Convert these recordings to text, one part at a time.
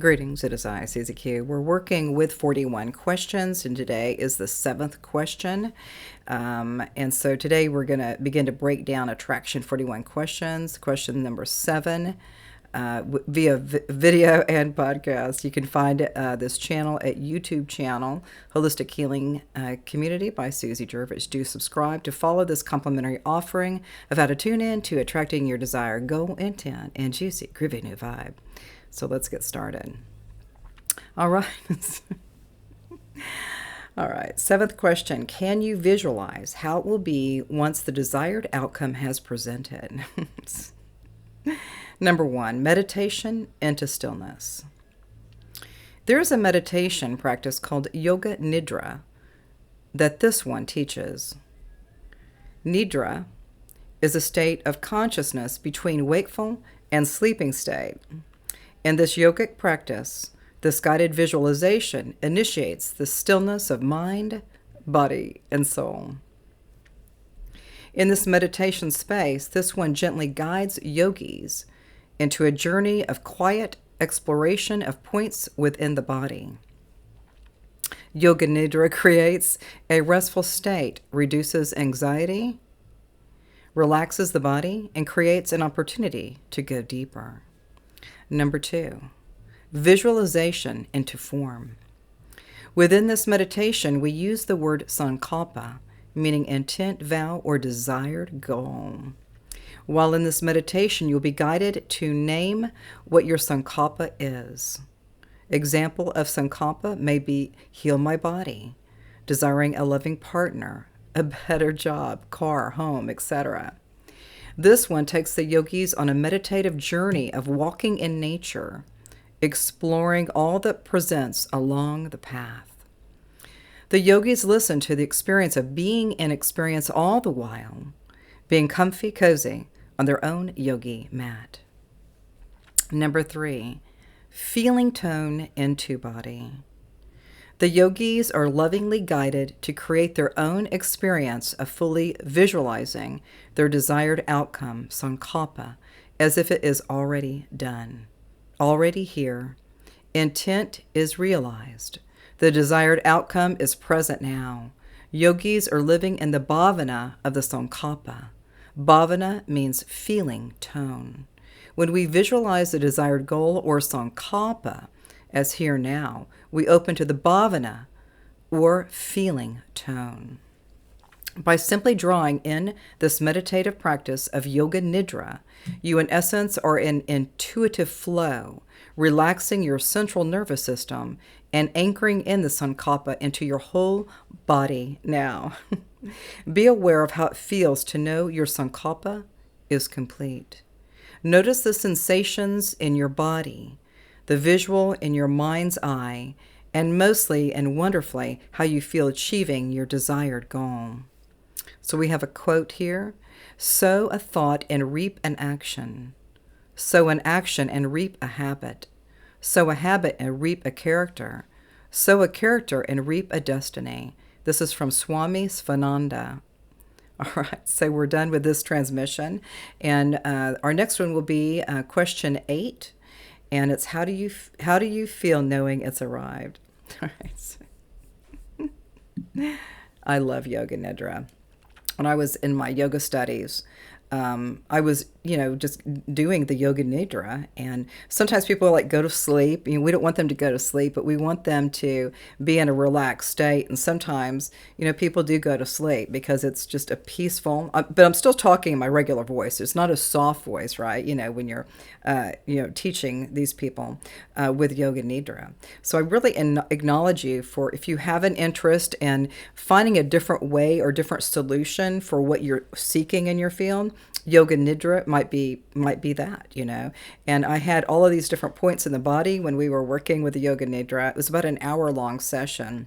Greetings, it is I, Susie Q. We're working with 41 questions, and today is the 7th question. And so today we're going to begin to break down Attraction 41 questions. Question number 7, via video and podcast. You can find this channel at YouTube channel, Holistic Healing Community by Susie Juravich. Do subscribe to follow this complimentary offering of how to tune in to attracting your desired goal, intent, and juicy, groovy new vibe. So let's get started. All right. All right. 7th question. Can you visualize how it will be once the desired outcome has presented? Number 1, meditation into stillness. There is a meditation practice called Yoga Nidra that this one teaches. Nidra is a state of consciousness between wakeful and sleeping state. In this yogic practice, this guided visualization initiates the stillness of mind, body, and soul. In this meditation space, this one gently guides yogis into a journey of quiet exploration of points within the body. Yoga Nidra creates a restful state, reduces anxiety, relaxes the body, and creates an opportunity to go deeper. Number 2, visualization into form. Within this meditation, we use the word Sankalpa, meaning intent, vow, or desired goal. While in this meditation, you'll be guided to name what your Sankalpa is. Example of Sankalpa may be heal my body, desiring a loving partner, a better job, car, home, etc. This one takes the yogis on a meditative journey of walking in nature, exploring all that presents along the path. The yogis listen to the experience of being and experience all the while, being comfy, cozy on their own yogi mat. Number 3, feeling tone into body. The yogis are lovingly guided to create their own experience of fully visualizing their desired outcome, Sankalpa, as if it is already done, already here. Intent is realized. The desired outcome is present now. Yogis are living in the Bhavana of the Sankalpa. Bhavana means feeling tone. When we visualize the desired goal or Sankalpa as here now, we open to the Bhavana or feeling tone. By simply drawing in this meditative practice of Yoga Nidra, you in essence are in intuitive flow, relaxing your central nervous system and anchoring in the Sankalpa into your whole body now. Be aware of how it feels to know your Sankalpa is complete. Notice the sensations in your body, the visual in your mind's eye, and mostly and wonderfully how you feel achieving your desired goal. So we have a quote here: sow a thought and reap an action. Sow an action and reap a habit. Sow a habit and reap a character. Sow a character and reap a destiny. This is from Swami Svananda. All right, so we're done with this transmission. And our next one will be question 8. And it's how do you feel knowing it's arrived? All right. I love Yoga Nidra. When I was in my yoga studies, I was, just doing the Yoga Nidra, and sometimes people like go to sleep. We don't want them to go to sleep, but we want them to be in a relaxed state. And sometimes, people do go to sleep because it's just a peaceful. But I'm still talking in my regular voice. It's not a soft voice, right? When you're, teaching these people with Yoga Nidra. So I really acknowledge you for if you have an interest in finding a different way or different solution for what you're seeking in your field. Yoga Nidra might be that, And I had all of these different points in the body when we were working with the Yoga Nidra. It was about an hour-long session.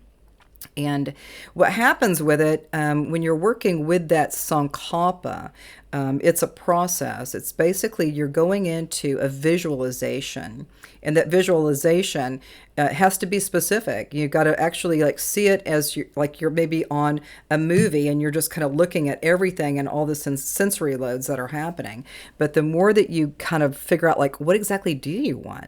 And what happens with it, when you're working with that Sankalpa, it's a process. It's basically you're going into a visualization, and that visualization has to be specific. You've got to actually see it as you're maybe on a movie, and you're just kind of looking at everything and all the sensory loads that are happening. But the more that you kind of figure out what exactly do you want,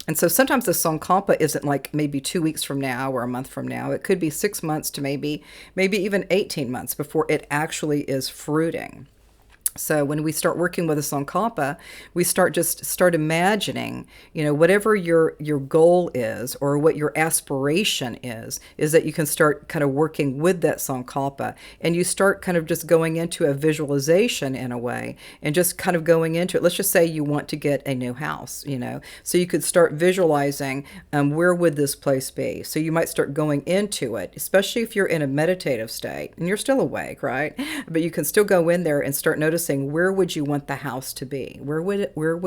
And so sometimes the Sankalpa isn't like maybe 2 weeks from now or a month from now. It could be 6 months to maybe even 18 months before it actually is fruiting. So when we start working with a Sankalpa, we start imagining, whatever your goal is or what your aspiration is that you can start kind of working with that Sankalpa, and you start kind of just going into a visualization in a way, and just kind of going into it. Let's just say you want to get a new house, so you could start visualizing, where would this place be? So you might start going into it, especially if you're in a meditative state and you're still awake, right? But you can still go in there and start noticing, where would you want the house to be? Where would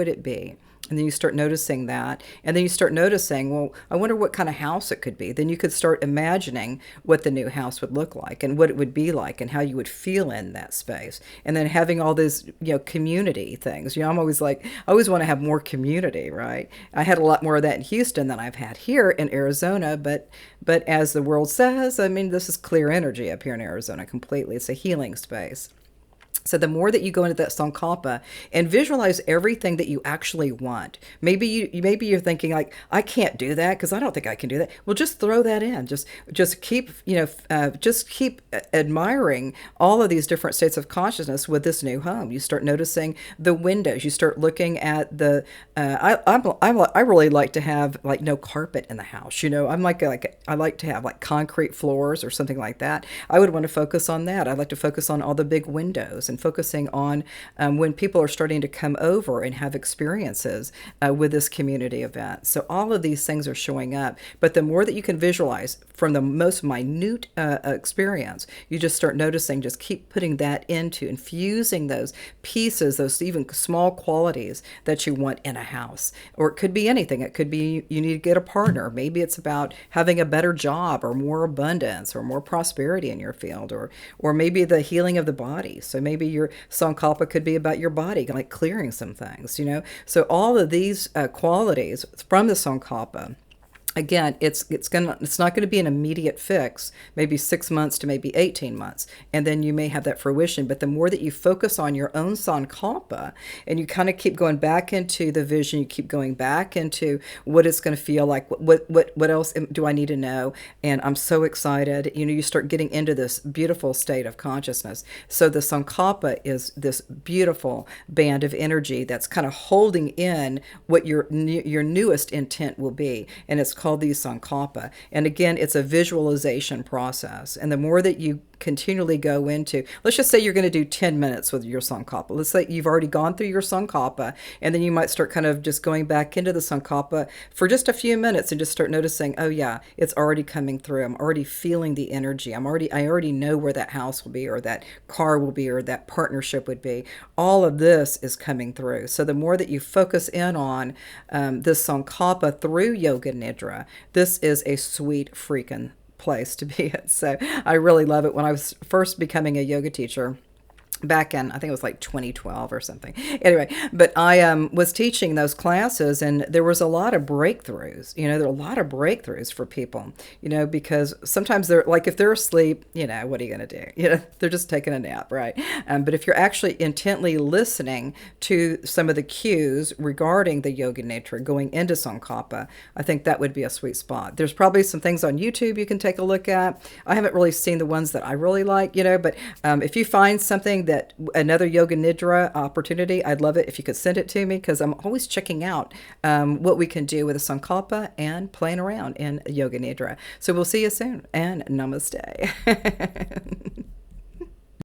it be? And then you start noticing that. And then you start noticing, well, I wonder what kind of house it could be. Then you could start imagining what the new house would look like and what it would be like and how you would feel in that space. And then having all these, community things. I always want to have more community, right? I had a lot more of that in Houston than I've had here in Arizona. But as the world says, this is clear energy up here in Arizona completely. It's a healing space. So the more that you go into that Sankalpa and visualize everything that you actually want, maybe you're thinking like, I can't do that because I don't think I can do that. Well, just throw that in. Just keep admiring all of these different states of consciousness with this new home. You start noticing the windows. You start looking at the. I really like to have like no carpet in the house. I'm like I like to have like concrete floors or something like that. I would want to focus on that. I'd like to focus on all the big windows and focusing on when people are starting to come over and have experiences with this community event. So all of these things are showing up. But the more that you can visualize from the most minute experience, you just start noticing, just keep putting that into, infusing those pieces, those even small qualities that you want in a house. Or it could be anything. It could be you need to get a partner. Maybe it's about having a better job or more abundance or more prosperity in your field, or maybe the healing of the body. So maybe your Sankalpa could be about your body, like clearing some things, So all of these qualities from the Sankalpa, again, it's not going to be an immediate fix, maybe 6 months to maybe 18 months, and then you may have that fruition. But the more that you focus on your own Sankalpa, and you kind of keep going back into the vision, you keep going back into what it's going to feel like, what else do I need to know? And I'm so excited. You start getting into this beautiful state of consciousness. So the Sankalpa is this beautiful band of energy that's kind of holding in what your newest intent will be, and it's called the Sankalpa. And again, it's a visualization process. And the more that you continually go into, let's just say you're going to do 10 minutes with your Sankalpa. Let's say you've already gone through your Sankalpa, and then you might start kind of just going back into the Sankalpa for just a few minutes and just start noticing, oh yeah, it's already coming through. I'm already feeling the energy. I already know where that house will be, or that car will be, or that partnership would be. All of this is coming through. So the more that you focus in on this Sankalpa through Yoga Nidra, this is a sweet freaking place to be in. So I really love it. When I was first becoming a yoga teacher, back in, I think it was like 2012 or something. Anyway, but I was teaching those classes, and there was a lot of breakthroughs. There are a lot of breakthroughs for people, because sometimes they're like, if they're asleep, what are you going to do? They're just taking a nap, right? But if you're actually intently listening to some of the cues regarding the Yoga Nidra going into Sankalpa, I think that would be a sweet spot. There's probably some things on YouTube you can take a look at. I haven't really seen the ones that I really like, but if you find something that another Yoga Nidra opportunity, I'd love it if you could send it to me, because I'm always checking out what we can do with a Sankalpa and playing around in Yoga Nidra. So we'll see you soon, and namaste.